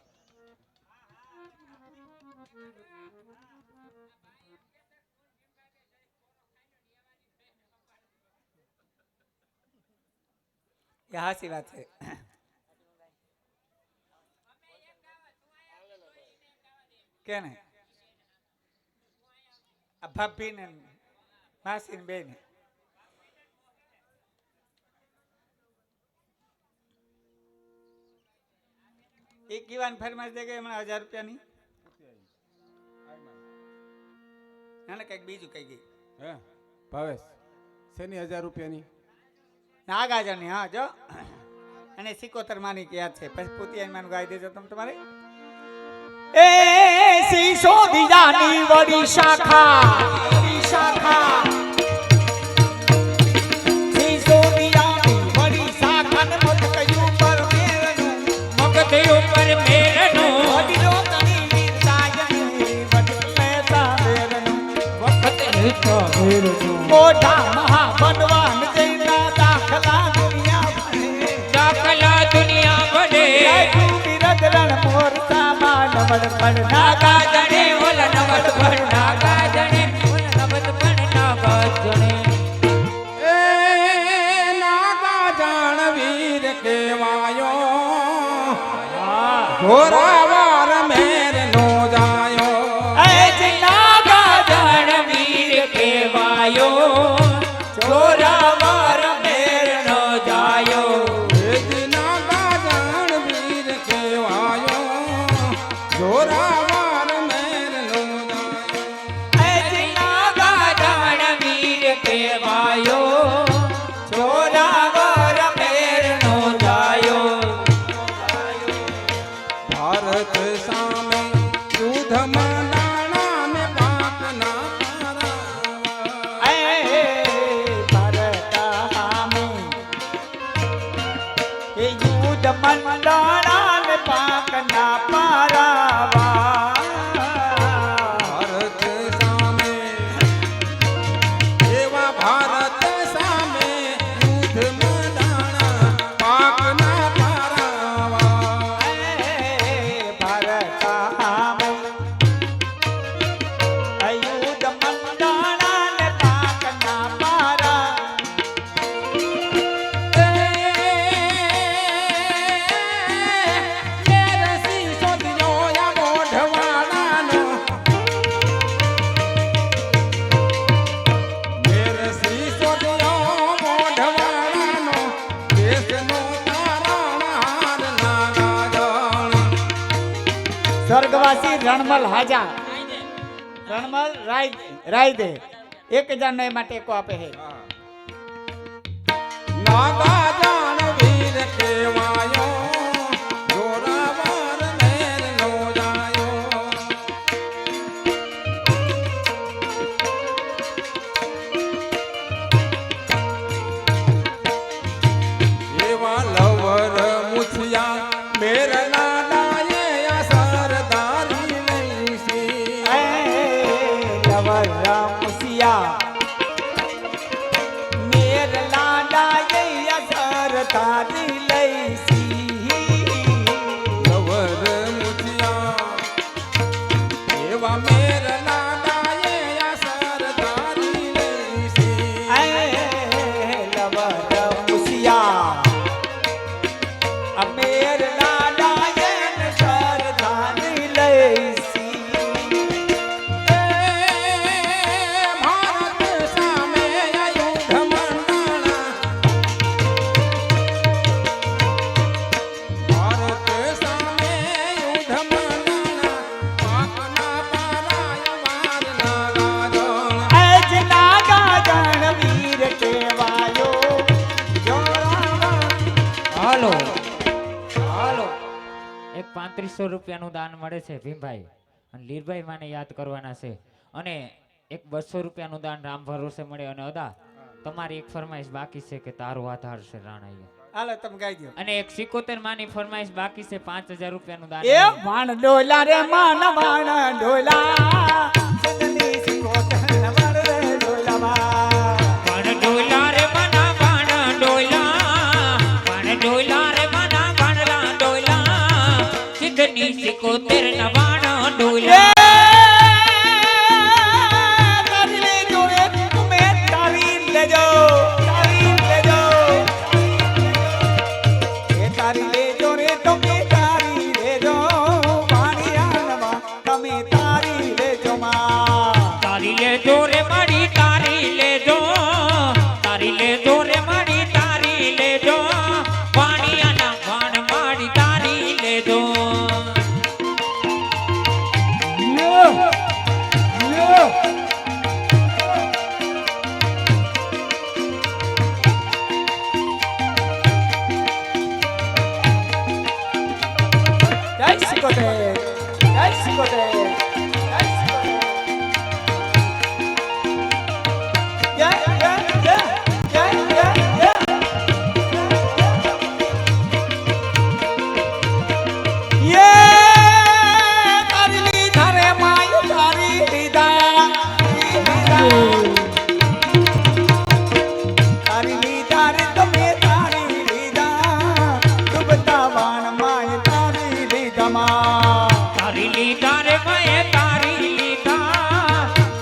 એ હાસી વાત છે. કેને આ ભાભી ને માસી ને બેન એક દીવાન ફરમાઈશ દે ગઈ હમણાં 1000 રૂપિયાની. ના કઈક બીજું કઈ ગઈ હે ભાવેશ શેની 1000 રૂપિયાની? નાગાજની. હા જો અને 71 માની યાદ છે. પછી પુતિયાઈ માનું ગાઈ દેજો તમે તમારે. એ સિસોદિયાની વડી શાખા સિસોદિયાની વડી શાખા ને મગકયું પર મેરનું મગધયું પર મેરનું વડીલો તણી વીરતાયની વડલેતા મેરનું વખત હેઠો મેરનું મોઢા મહા બનવાન જઈના દાખલા દુનિયા ભણે દાખલા દુનિયા બને બિરદરણ મોરતા માન વડપડ નાગા નાગાજણે ઓલ નવત ભણ નાગાજણે ઓલ નવત ભણ નાગાજણે એ નાગા જાણ વીર કેવાયો ઘોરાવાર મેર નો જાયો. એ નાગાજણ વીર કેવાયો ચોરાવાર મેર નો જાયો. એ નાગા જાણ વીર કેવાયો ઘોરાવાર મેર નો જાયો. નાગાજણ વીર કેવાયો ચોરાવાર મેર નો જાયો. ભારત સામે યુદ્ધમાં નાણા ને પાકના પારાવા. એ ભરતામે એ યુદ્ધ મંડળા ને પાકના પારાવા ભારત સામે એવા ભારત સામે યુદ્ધમાં નાણા પાકના પારાવા. ભરતામે યુદ્ધ મંડળા ને પાકના પારા મેરસી સોદિયો યા મોઢવાડાનો. મેરસી સોદિયો મોઢવાડાનો દેશનો તારણહાર નાગાજણ. સ્વર્ગવાસી રણમલ હાજા રણમલ રાય દે 1000 ને માટે કો આપે હે. નાગાજણ વીર કેવાયો જોરાવર મેર નો જાયો. એવા લવર મુછિયા મેરના ડાયે આ સરદારી લઈશી. એ લવર મુસિયા મેર લાડા યસ 3200 રૂપિયાનું દાન મળે છે ભીમભાઈ અને લીરભાઈ માને યાદ કરવાના છે અને એક 200 રૂપિયાનું દાન રામ ભરોસે મળે અને અદા તમારી એક ફરમાઈશ બાકી છે કે તારો આધાર છે રાણાઈએ હાલો તમે ગાઈ દો. અને એક 71 માની ફરમાઈશ બાકી છે 5000 રૂપિયાનું દાન એ માણ ડોલા રે માણ માણ ડોલા સદની સિકોતર માણ રે ડોલા પણ ડોલા રે મના બાણ ડોલા પણ ડોલા રે મના બાણલા ડોલા સિદ્ધની 71 ના બાણ ડોલા તારી લેજો રે માડી તારી લેજો તારી લેજો રે માડી તારી લેજો વાણિયાના વાણ માડી તારી લેજો જય સિકોતર જય સિકોતર જય સિકોતર જય જય જય જય જય જય યે તારી લીધા રે માય તારી લીધા તારી લીધા રે તમે તારી લીધા ડૂબતા વાણ માય તારી લીધા માં તારી લીધા રે મયે તારી લીધા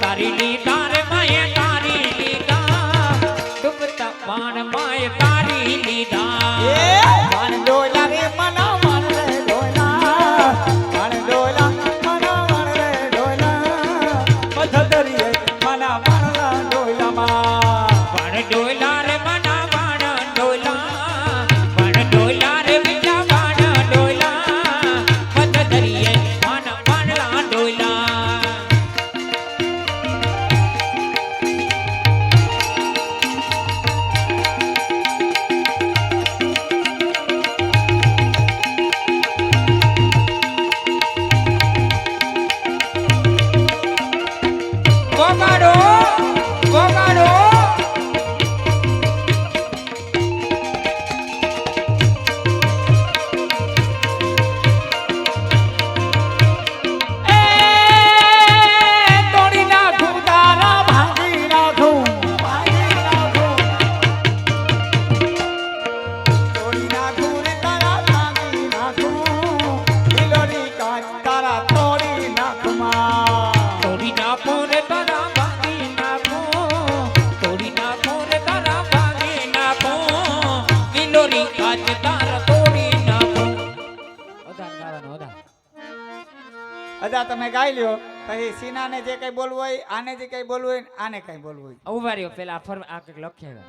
તારી લીધા રે મયે તારી લીધા ડૂબતા વાણ માય તારી લીધા એ વાણ ડોલા રે મના વાણ રે ડોલા વાણ ડોલા મના વાણ રે ડોલા પથદરીએ મના વાણ રા ડોલા માં પણ ડોલા રે મના વાણ ડોલા પણ ડોલા રે બીજા વાણ ડોલા પથદરીએ મના વાણલા ડોલા વગાડો વગાડો એ તોડી નાખું તારા ભાંગી નાખું તોડી નાખું રે તારા ભાંગી નાખું દિલોરી કાચ તારા તોડી નાખું માં તોડી નાખો રે તારા ભાંગી નાખો તોડી નાખો રે તારા ભાંગી નાખો કિલોરી કાચ તારા તોડી નાખો ઓદા ગાવાનો ઓદા અદા તમે ગાઈ લ્યો પછી સીનાને જે કઈ બોલવું હોય આને જે કઈ બોલવું હોય આને કઈ બોલવું હોય ઉભા રહ્યો પેલા ફર આ કંઈક લખ્યા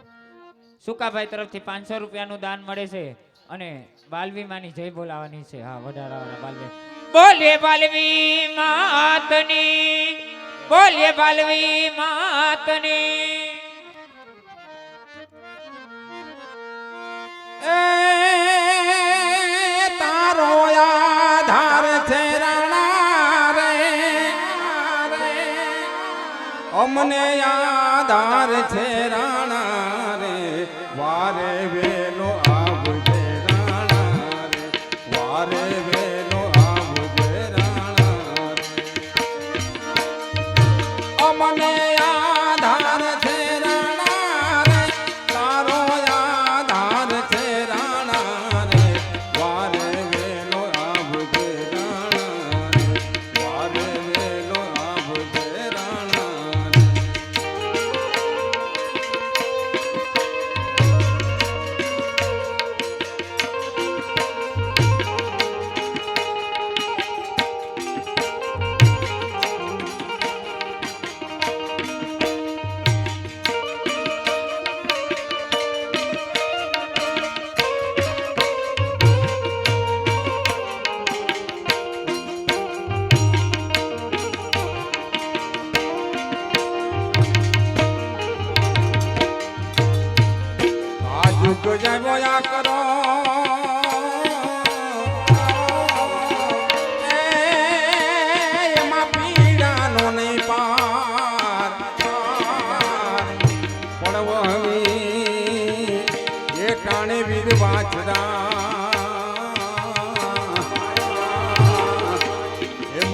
સુકાભાઈ તરફથી 500 રૂપિયાનું દાન મળે છે અને બાલવી માની જય બોલાવાની છે હા વડારાવાળા બાલવી બોલે બાલવી માતની બોલે બાલવી માતની એ તારો આધાર છે રાણા રે અમને આધાર છે રાણા રે વારે વેલો આવજે રાણા રે વારે વેલો આવજે રાણા રે અમને આધાર છે રાણા રે તારો આધાર છે રાણા રે વારે વેલો આવજે રાણા રે વારે વેલો આવજે રાણા રે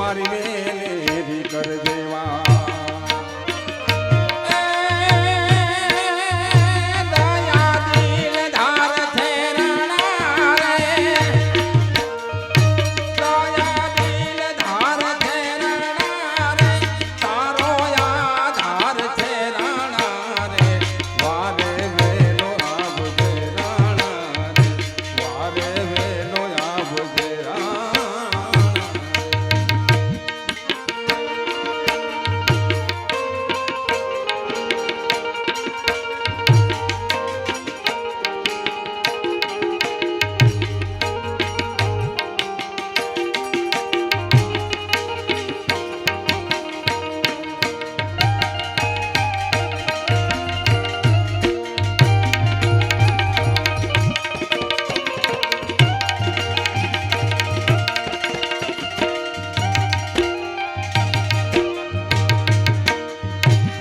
મારી મેલેરી કર દેવા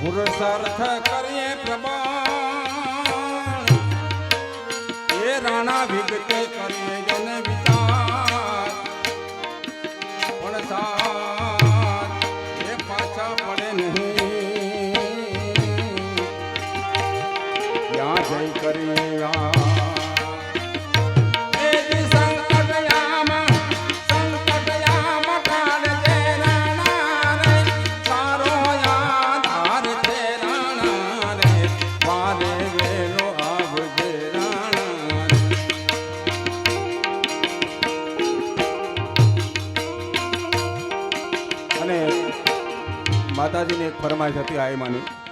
પુરુષાર્થ કરીએ પ્રમાણ એ રાણા વિગતે કરીએ જન વિચાર પણ સાથ એ પાછા પડે નહીં ત્યાં જઈ કરીએ અને માતાજીની એક ફરમાઈશ હતી આઈ માની